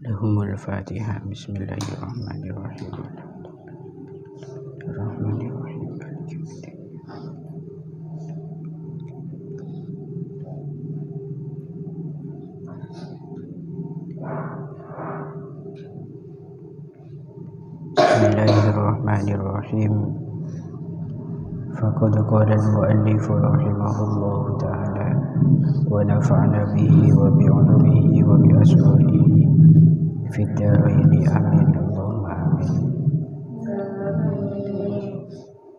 Lahumul Fatihah. Bismillahirrahmanirrahim. Rahmanirrahim. Bismillahirrahmanirrahim. Faqad qala al-mu'allif rahimahullahu ta'ala wa nafa'na bihi wa bi'ulumihi wa bi asrarihi fid dharaini amin Allahumma amin.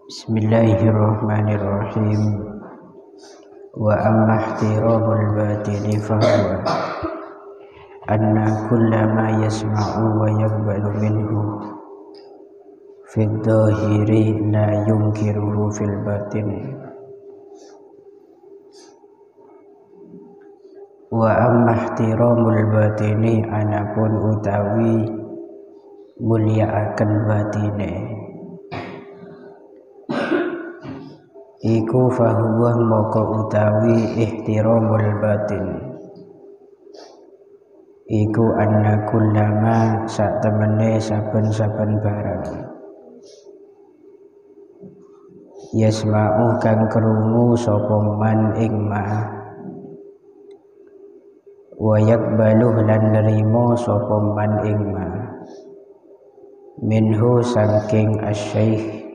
Bismillahirrahmanirrahim. Wa amma ihtiramul batini fahuwa anna kullama yasma'u wa yaqbalu minhu fid dhahiri la yunkiruhu fil batin. Wa amma ihtiramul batini anapun utawi mulyaaken batine iku fahuwa moko utawi ihtiramul batin iku anna kullama sak temene saben-saben barang yasma'u kang krungu sapa man ing ma wa yaqbaluh lan nerima sapa man ing ma minhu saking asy-syaikh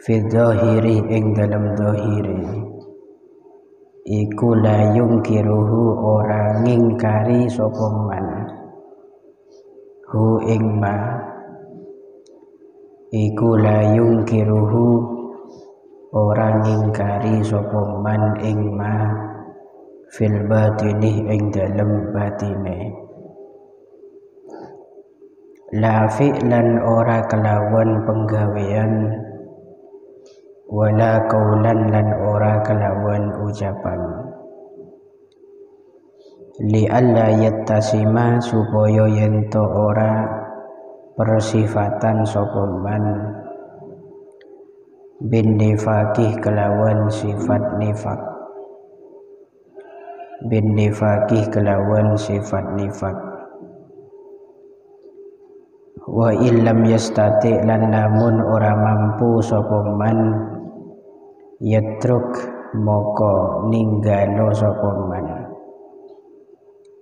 fi dhahiri ing dalam dhahiri iku la yungkiruhu ora ngingkari sapa man hu ing ma iku la yungkiruhu ora ngingkari sapa man ing ma fil batini ing dalem batine la fi'lan ora kelawan penggawean wala qaulan lan ora kelawan ucapan li alla yattasima supaya yento ora persifatan sapa man bin nifaqih kelawan sifat nifaq bin nifaqih kelawan sifat nifaq wa illam yastati lan lamun ora mampu sapa man yatruk moko ninggalo sapa man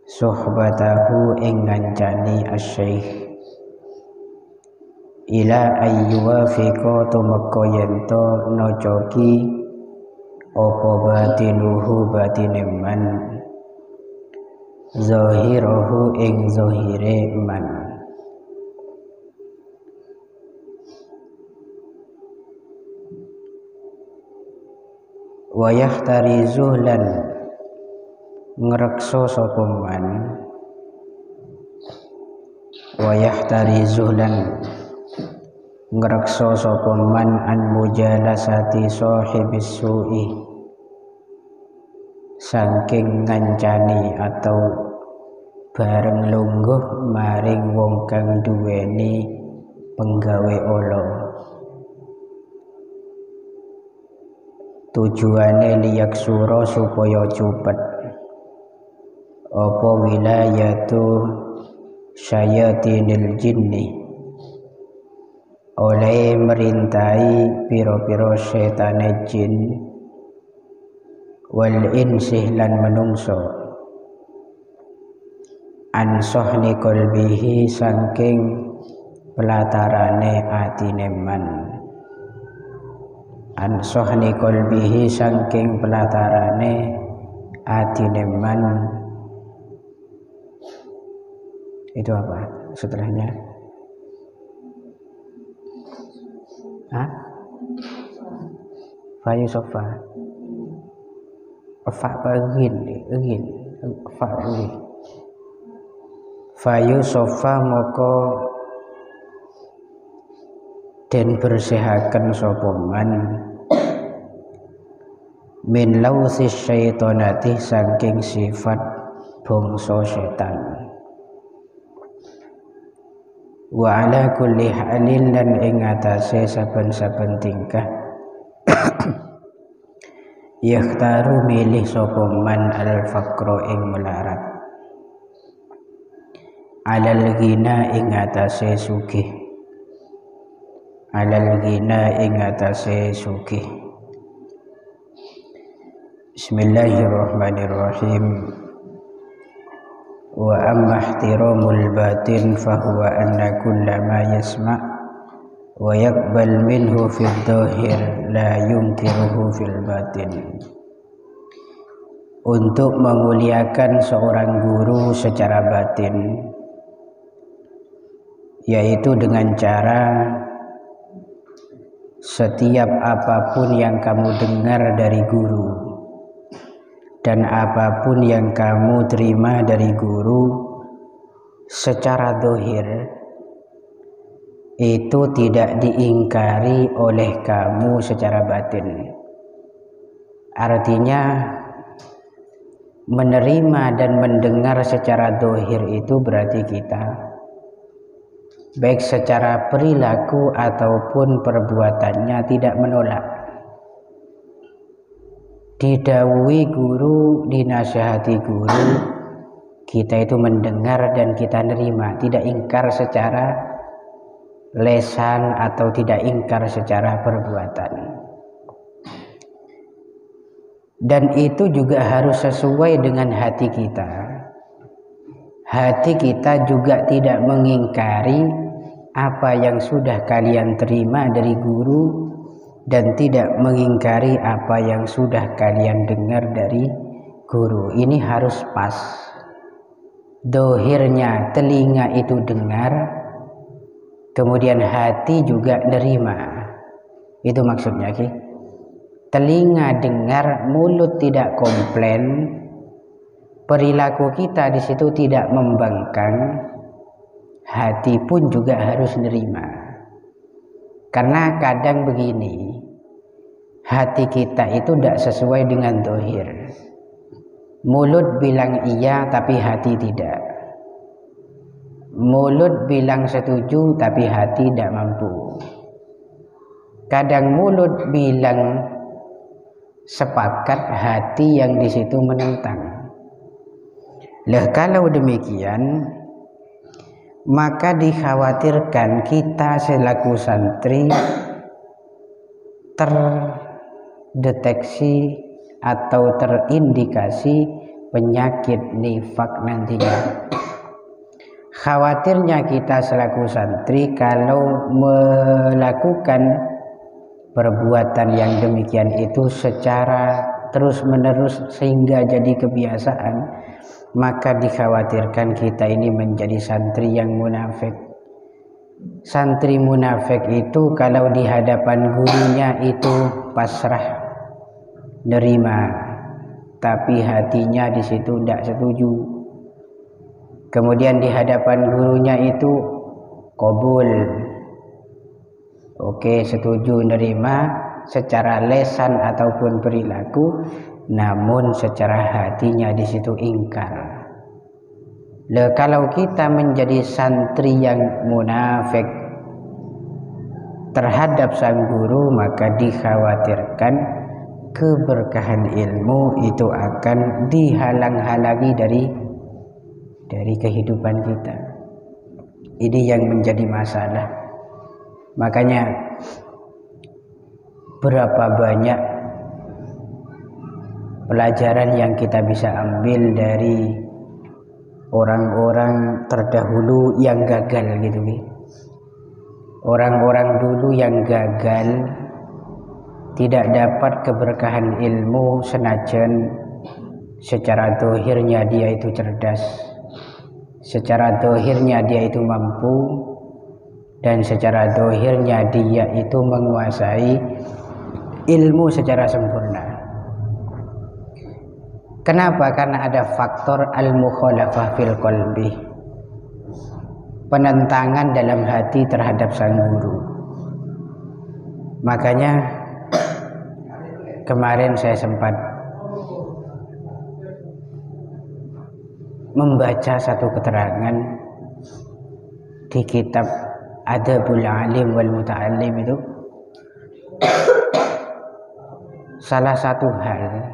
suhbatahu ing ngancani asy-syaikh ila ayyuwa fiko tumeka yento nocoki apa batinuhu batine man zahirahu ing zahire man wa yahtarizu lan ngrekso sapa man wa yahtarizu lan ngrekso sapa man an mujalasati sahibis su'i saking ngancani atau bareng lungguh maring wong kang duweni penggawe ala tujuane liyak sura supaya cupet apa wilayatu syayatinil jinni oleh merintai piro-piro setane jin wal insih lan menungso ansohni qalbihi saking pelatarane atine man ansohni qalbihi saking pelatarane atine man itu apa setelahnya? Fayu sofa fa begin fa begin fayu sofa moko den bersihaken sapa man min lausis syaitonati saking sifat bangsa setan wa ala kulli halin lan ing atase saben-saben tingkah yakhtaru milih sapa man al faqra ing melarat alal ghina ing atase sugih, alal ghina ing atase sugih. Bismillahirrahmanirrahim. Wa amma ihtiramul batin fahuwa anna kulla ma yasma' wa yaqbal minhu fil dhahir la yunkiruhu fil batin. Untuk memuliakan seorang guru secara batin, yaitu dengan cara setiap apapun yang kamu dengar dari guru dan apapun yang kamu terima dari guru secara zahir itu tidak diingkari oleh kamu secara batin. Artinya menerima dan mendengar secara zahir itu berarti kita baik secara perilaku ataupun perbuatannya tidak menolak. Didhawuhi guru, dinasihati guru, kita itu mendengar dan kita nerima, tidak ingkar secara lesan atau tidak ingkar secara perbuatan. Dan itu juga harus sesuai dengan hati kita. Hati kita juga tidak mengingkari apa yang sudah kalian terima dari guru dan tidak mengingkari apa yang sudah kalian dengar dari guru. Ini harus pas. Dohirnya telinga itu dengar, kemudian hati juga nerima. Itu maksudnya, okay? Telinga dengar, mulut tidak komplain, perilaku kita di situ tidak membangkang, hati pun juga harus nerima. Karena kadang begini, hati kita itu tidak sesuai dengan dohir. Mulut bilang iya tapi hati tidak. Mulut bilang setuju tapi hati tidak mampu. Kadang mulut bilang sepakat, hati yang di situ menentang. Lah kalau demikian, maka dikhawatirkan kita selaku santri terdeteksi atau terindikasi penyakit nifak nantinya. Khawatirnya kita selaku santri kalau melakukan perbuatan yang demikian itu secara terus-menerus sehingga jadi kebiasaan, maka dikhawatirkan kita ini menjadi santri yang munafik. Santri munafik itu kalau di hadapan gurunya itu pasrah, nerima, tapi hatinya di situ tidak setuju. Kemudian di hadapan gurunya itu qabul, oke, setuju, nerima secara lesan ataupun perilaku, namun secara hatinya di situ ingkar. Kalau kita menjadi santri yang munafik terhadap sang guru, maka dikhawatirkan keberkahan ilmu itu akan dihalang-halangi dari kehidupan kita. Ini yang menjadi masalah. Makanya berapa banyak pelajaran yang kita bisa ambil dari orang-orang terdahulu yang gagal gitu. Orang-orang dulu yang gagal tidak dapat keberkahan ilmu senajan secara dohirnya dia itu cerdas, secara dohirnya dia itu mampu, dan secara dohirnya dia itu menguasai ilmu secara sempurna. Kenapa? Karena ada faktor al-mukhalafah fil qalbi, penentangan dalam hati terhadap sang guru. Makanya kemarin saya sempat membaca satu keterangan di kitab Adabul Alim wal Muta'allim itu. Salah satu hal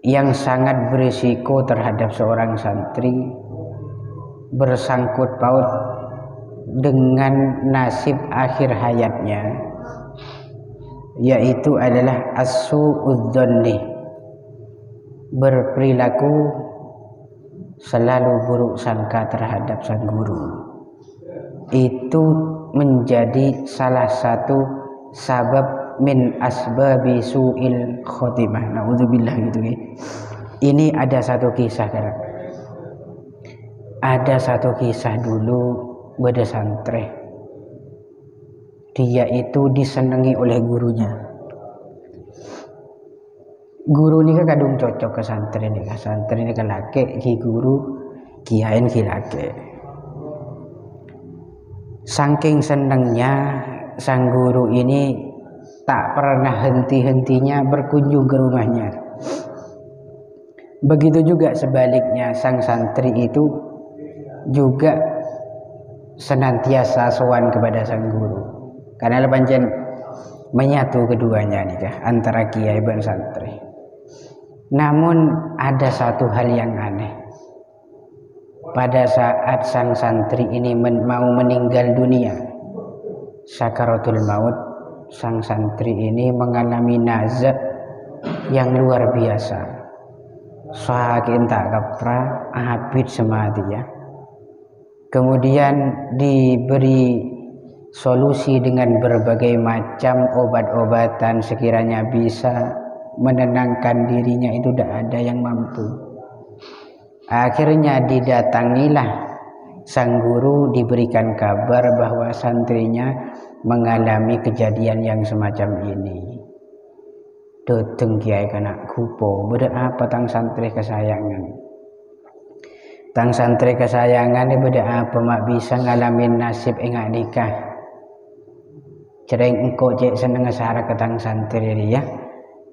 yang sangat berisiko terhadap seorang santri bersangkut paut dengan nasib akhir hayatnya, yaitu adalah as-su'udzanni, berperilaku selalu buruk sangka terhadap sang guru. Itu menjadi salah satu sabab min asbabi su'il khotimah. Na'udzubillah gitu ya. Ini ada satu kisah kan. Ada satu kisah dulu beda santri. Dia itu disenangi oleh gurunya. Guru ini kan kadung cocok ke santri ini. Santri ini kan laki, ki guru, kiain ki laki. Saking senangnya sang guru ini tak pernah henti-hentinya berkunjung ke rumahnya. Begitu juga sebaliknya, sang santri itu juga senantiasa sowan kepada sang guru. Karena pancen menyatu keduanya nih kah, antara kiai dan santri. Namun ada satu hal yang aneh. Pada saat sang santri ini mau meninggal dunia, sakaratul maut, sang santri ini mengalami nazak yang luar biasa. Saking tak kapra, abid semati ya. Kemudian diberi solusi dengan berbagai macam obat-obatan sekiranya bisa menenangkan dirinya, itu tidak ada yang mampu. Akhirnya didatangilah sang guru, diberikan kabar bahwa santrinya mengalami kejadian yang semacam ini. Dateng kiai kena kupo, beda apa tang santri kesayangan. Tang santri kesayangan ini beda apa mak bisa ngalamin nasib enggak nikah. Cereng engkau cek seneng ngesara ke tang santri dia.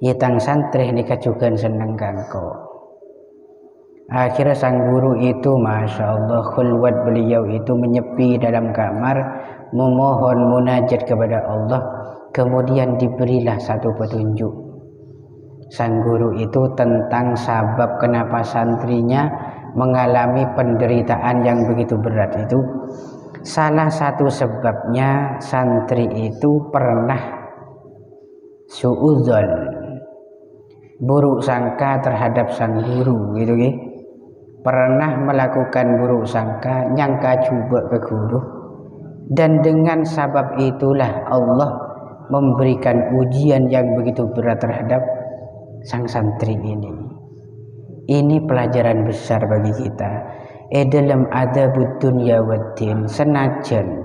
Ya tang santri nikah juga seneng kangko. Akhirnya sang guru itu, masya Allah, khulwat beliau itu menyepi dalam kamar, memohon munajat kepada Allah. Kemudian diberilah satu petunjuk sang guru itu tentang sabab kenapa santrinya mengalami penderitaan yang begitu berat itu. Salah satu sebabnya santri itu pernah suudzon, buruk sangka terhadap sang guru gitu ya. Pernah melakukan buruk sangka, nyangka coba ke guru, dan dengan sabab itulah Allah memberikan ujian yang begitu berat terhadap sang santri ini. Ini pelajaran besar bagi kita. Dalam adabud dunya waddin, senajan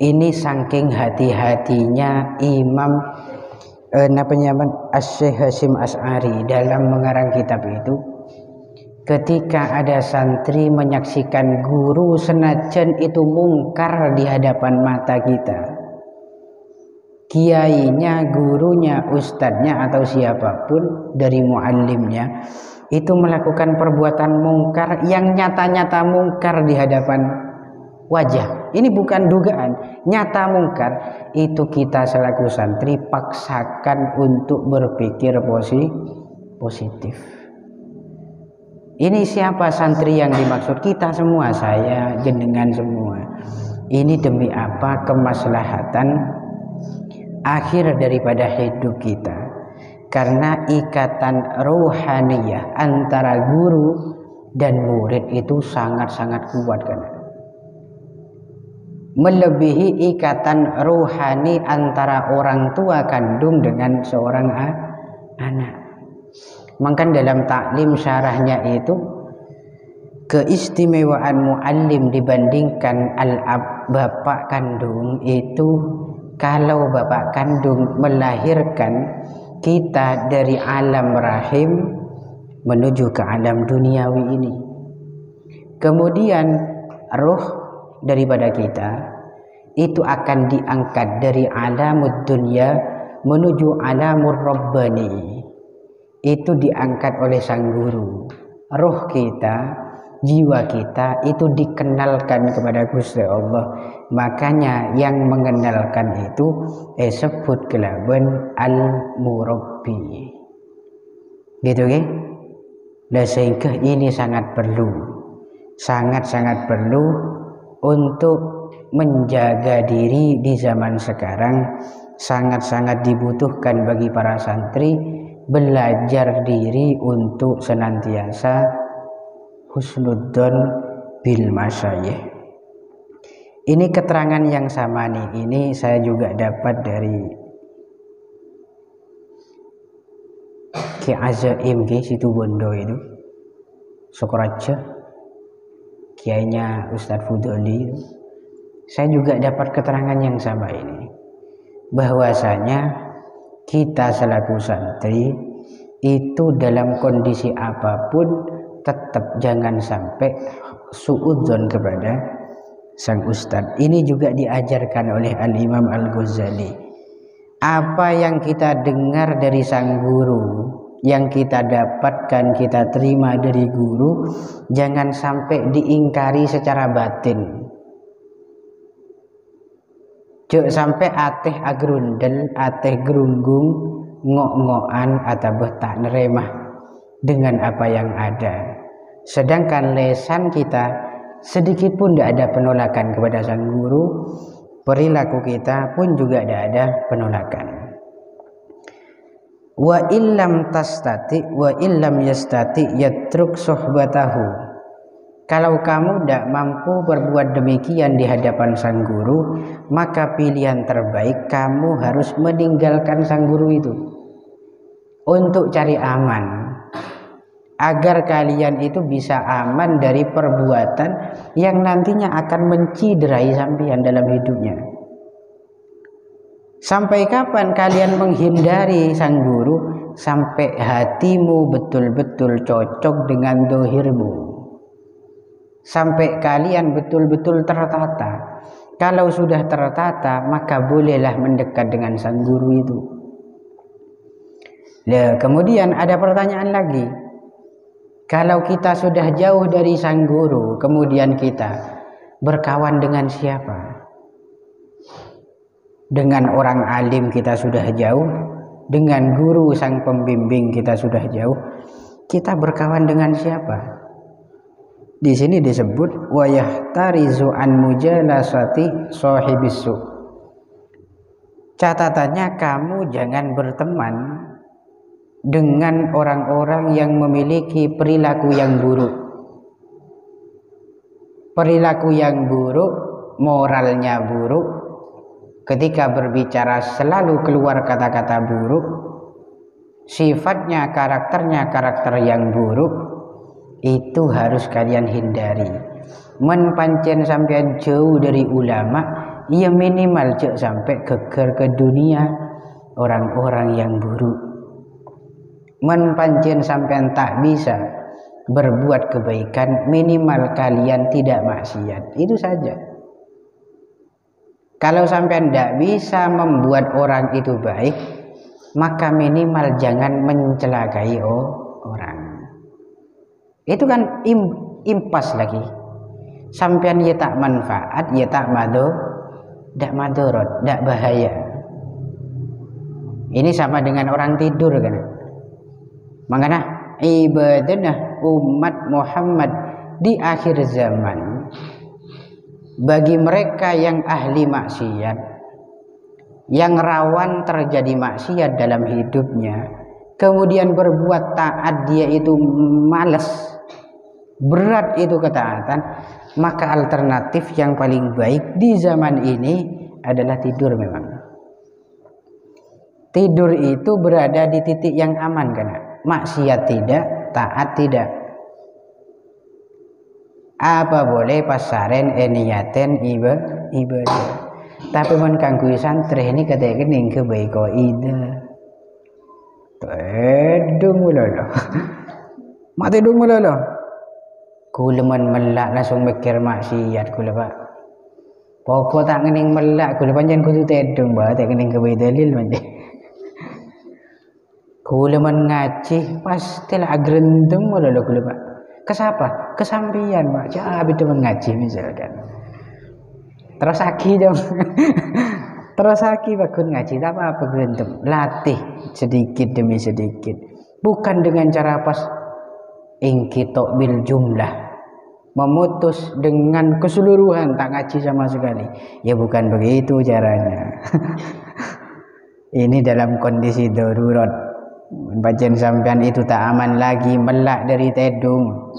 ini saking hati-hatinya Imam Asy-Syaikh Hasyim Asy'ari dalam mengarang kitab itu, ketika ada santri menyaksikan guru senajan itu mungkar di hadapan mata kita, kiainya, gurunya, ustadznya atau siapapun dari muallimnya itu melakukan perbuatan mungkar yang nyata-nyata mungkar di hadapan wajah. Ini bukan dugaan, nyata mungkar. Itu kita selaku santri paksakan untuk berpikir positif. Ini siapa santri yang dimaksud? Kita semua, saya, jenengan semua. Ini demi apa? Kemaslahatan akhir daripada hidup kita. Karena ikatan ruhaniyah antara guru dan murid itu sangat-sangat kuat kan. Melebihi ikatan ruhani antara orang tua kandung dengan seorang anak. Maka dalam taklim syarahnya itu, keistimewaan muallim dibandingkan al-ab, bapak kandung itu, kalau bapak kandung melahirkan kita dari alam rahim menuju ke alam duniawi ini, kemudian ruh daripada kita itu akan diangkat dari alamud dunya menuju alamur rabbani, itu diangkat oleh sang guru. Ruh kita, jiwa kita itu dikenalkan kepada Gusti Allah. Makanya yang mengenalkan itu sebut kelaban al-murabbi. Gitu kan? Dan sehingga ini sangat perlu sangat-sangat perlu untuk menjaga diri di zaman sekarang. Sangat-sangat dibutuhkan bagi para santri belajar diri untuk senantiasa husnudzon bil masyayikh. Ini keterangan yang sama nih, ini saya juga dapat dari Ki Azaim Ki Situbondo itu Sokaraja, kiainya Ustadz Fudoli. Saya juga dapat keterangan yang sama ini, bahwasanya kita selaku santri itu dalam kondisi apapun tetap jangan sampai suudzon kepada sang ustadz. Ini juga diajarkan oleh Al-Imam Al-Ghazali. Apa yang kita dengar dari sang guru, yang kita dapatkan, kita terima dari guru, jangan sampai diingkari secara batin. Jangan sampai ateh agrundel, ateh gerunggung, ngok-ngokan atau tak neremah dengan apa yang ada. Sedangkan lesan kita sedikit pun tidak ada penolakan kepada sang guru, perilaku kita pun juga tidak ada penolakan. Wa illam tastati wa illam yastati yatruk sohbatahu. Kalau kamu tidak mampu berbuat demikian di hadapan sang guru, maka pilihan terbaik kamu harus meninggalkan sang guru itu untuk cari aman, agar kalian itu bisa aman dari perbuatan yang nantinya akan menciderai sampean dalam hidupnya. Sampai kapan kalian menghindari sang guru? Sampai hatimu betul-betul cocok dengan dohirmu, sampai kalian betul-betul tertata. Kalau sudah tertata, maka bolehlah mendekat dengan sang guru itu. Nah, kemudian ada pertanyaan lagi. Kalau kita sudah jauh dari sang guru, kemudian kita berkawan dengan siapa? Dengan orang alim kita sudah jauh, dengan guru sang pembimbing kita sudah jauh, kita berkawan dengan siapa? Di sini disebut wa yahtarizu an mujalasati sahibisu. Catatannya, kamu jangan berteman dengan orang-orang yang memiliki perilaku yang buruk. Perilaku yang buruk, moralnya buruk, ketika berbicara selalu keluar kata-kata buruk, sifatnya, karakternya karakter yang buruk, itu harus kalian hindari. Men pancen sampean jauh dari ulama, ya minimal cek sampai geger ke dunia orang-orang yang buruk. Men pancen sampean tak bisa berbuat kebaikan, minimal kalian tidak maksiat. Itu saja. Kalau sampean tidak bisa membuat orang itu baik, maka minimal jangan mencelakai orang. Itu kan impas lagi. Sampean ya tak manfaat, ya tak madorot, tak bahaya. Ini sama dengan orang tidur kan. Makanya ibadah umat Muhammad di akhir zaman, bagi mereka yang ahli maksiat, yang rawan terjadi maksiat dalam hidupnya, kemudian berbuat taat dia itu malas, berat itu ketaatan, maka alternatif yang paling baik di zaman ini adalah tidur. Memang tidur itu berada di titik yang aman, karena maksiat tidak, taat tidak. Apa boleh pasaren niaten ibadah, tapi men kanggo santri ini katanya kening kebaiko ida tedung mulalo mati dung mulalo kula men melak langsung mikir maksiat kula pak pokok tak kening melak kula pancen kudu tedung ba tak kening kebai dalil manje kula men ngaji pastilah agrendem mulalo kula pak. Kesapa? Kesampian pak. Jangan teman ngaji misalkan. Terus aki dong. Terus aki bakun ngaji. Tak apa-apa gerentem. Latih sedikit demi sedikit. Bukan dengan cara pas ingkitok bil jumlah. memutus dengan keseluruhan, tak ngaji sama sekali. Ya bukan begitu caranya. Ini dalam kondisi darurat. Bacaan sampean itu tak aman lagi, melak dari tedung.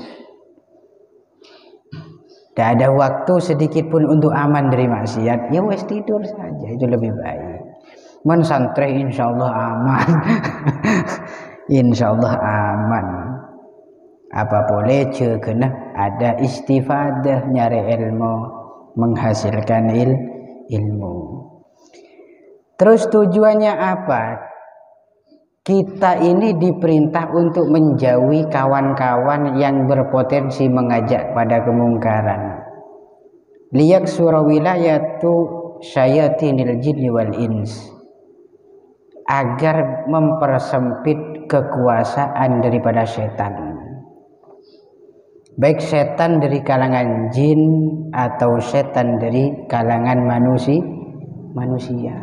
Tak ada waktu sedikit pun untuk aman dari maksiat. Ya wes tidur saja, itu lebih baik. Mensantai insyaallah aman. Insyaallah aman. Apa boleh kena ada istifadah, nyari ilmu, menghasilkan ilmu. Terus tujuannya apa? Kita ini diperintah untuk menjauhi kawan-kawan yang berpotensi mengajak pada kemungkaran. Liyaksura wilayatu syayatinil jinni wal ins. Agar mempersempit kekuasaan daripada setan. Baik setan dari kalangan jin atau setan dari kalangan manusia.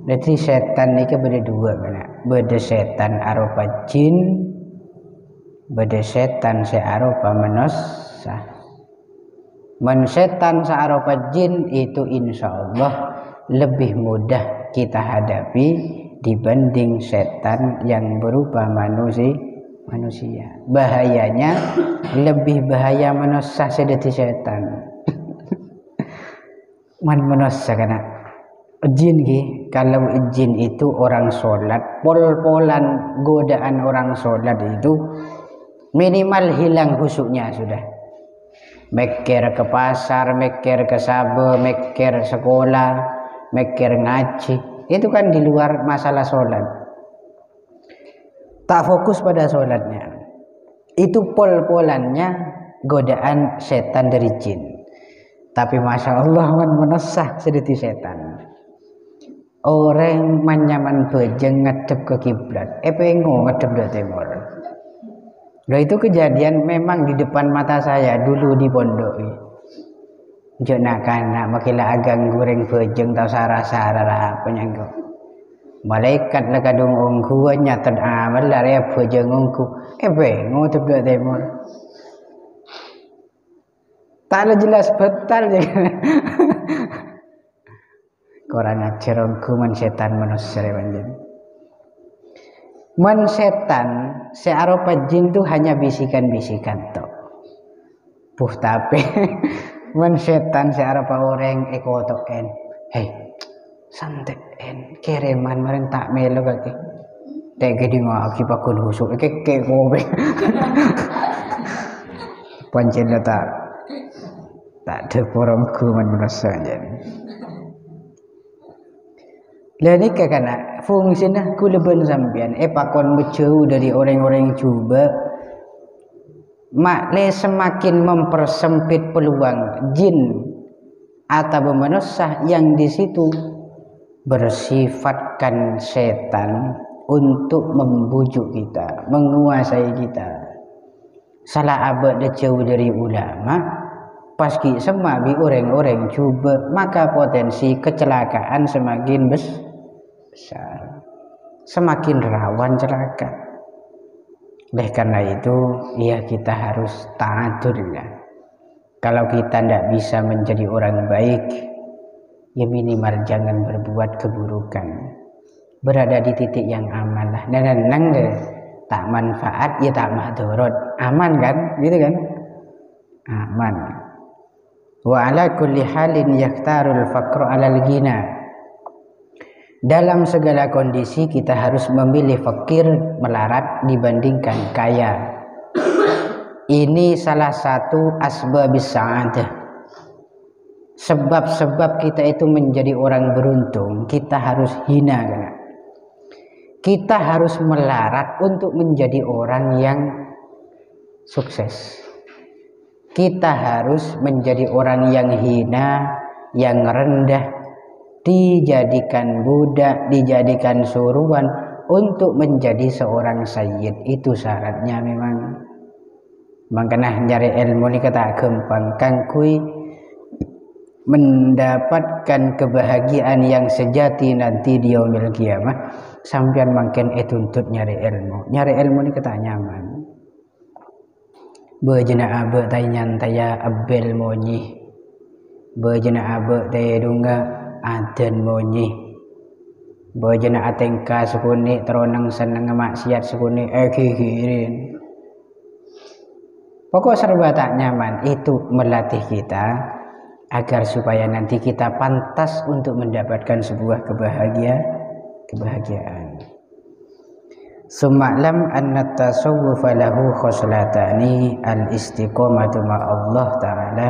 Jadi setan ini beda dua mana? Beda setan arupa jin, beda setan searupa manusia. Setan searupa jin itu insya Allah lebih mudah kita hadapi dibanding setan yang berupa manusia. Bahayanya lebih bahaya manusia sedeti setan. Manusia karena jin kalau jin itu orang sholat, pol-polan godaan orang sholat itu minimal hilang khusyuknya sudah. Mikir ke pasar, mikir ke sabe, mikir sekolah, mikir ngaji, itu kan di luar masalah sholat. Tak fokus pada sholatnya. Itu pol-polannya godaan setan dari jin. Tapi masya Allah menesah sedeti setan. Orang manyaman bejeng ngadep ke kiblat. Pengo ngadep ke timur. Nah itu kejadian memang di depan mata saya dulu di pondok. Jangan nak makilah agang goreng bejeng tau sarah-sarah apa nyangkau. Malaikat lah kadung ongku nyatan amal lah ya bejeng ongku. Pengo ngadep timur. Tak jelas betul je. Korang ajar ongku man setan manusia banjir. Man setan searupa jin tu hanya bisikan-bisikan tok. Puh tapi man setan searupa orang ekotok en. Hei, santai en kereman maren tak melo kaki. Tak gede ngaki pakun husuk ke kobe. Pancen tak ada porongku man merasa jadi. Lain ke kana fungsinya ku leben sampean pakon menjauh dari orang-orang cuba makle semakin mempersempit peluang jin atau manusia yang di situ bersifatkan setan untuk membujuk kita, menguasai kita. Salah abad jauh dari ulama, paski semakin orang-orang cuba, maka potensi kecelakaan semakin besar, semakin rawan celaka. Oleh karena itu, ya kita harus ta'adullah. Kalau kita tidak bisa menjadi orang baik, ya minimal jangan berbuat keburukan. Berada di titik yang aman lah. Dan nang deh, tak manfaat ya tak madorot. Aman kan? Gitu kan? Aman. Wa ala kulli halin yaktarul faqru alal ghina. Dalam segala kondisi kita harus memilih fakir melarat dibandingkan kaya. Ini salah satu asbabis sa'adah. Sebab-sebab kita itu menjadi orang beruntung, kita harus hina kan? Kita harus melarat untuk menjadi orang yang sukses. Kita harus menjadi orang yang hina, yang rendah, dijadikan budak, dijadikan suruhan untuk menjadi seorang sayyid. Itu syaratnya memang. Makanya nyari ilmu ni kata gampang. Kang kui mendapatkan kebahagiaan yang sejati nanti di yaumil qiyamah, sampean makin tuntut nyari ilmu. Nyari ilmu ni kata nyaman. bejena abe tainyan taya abel monyi, bejena abe taya dunga aden monyi, bejena atengka sukuni teronang seneng maksiat sukuni kikirin. Pokok serba tak nyaman itu melatih kita agar supaya nanti kita pantas untuk mendapatkan sebuah kebahagiaan. Suma'lam anna tasawwufa lahu khoslatani al-istiqomatu ma'allah ta'ala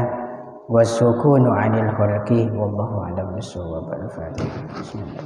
was-sukunu 'anil khalqi wallahu a'lam bis-shawab. Al-Fatihah. Bismillah.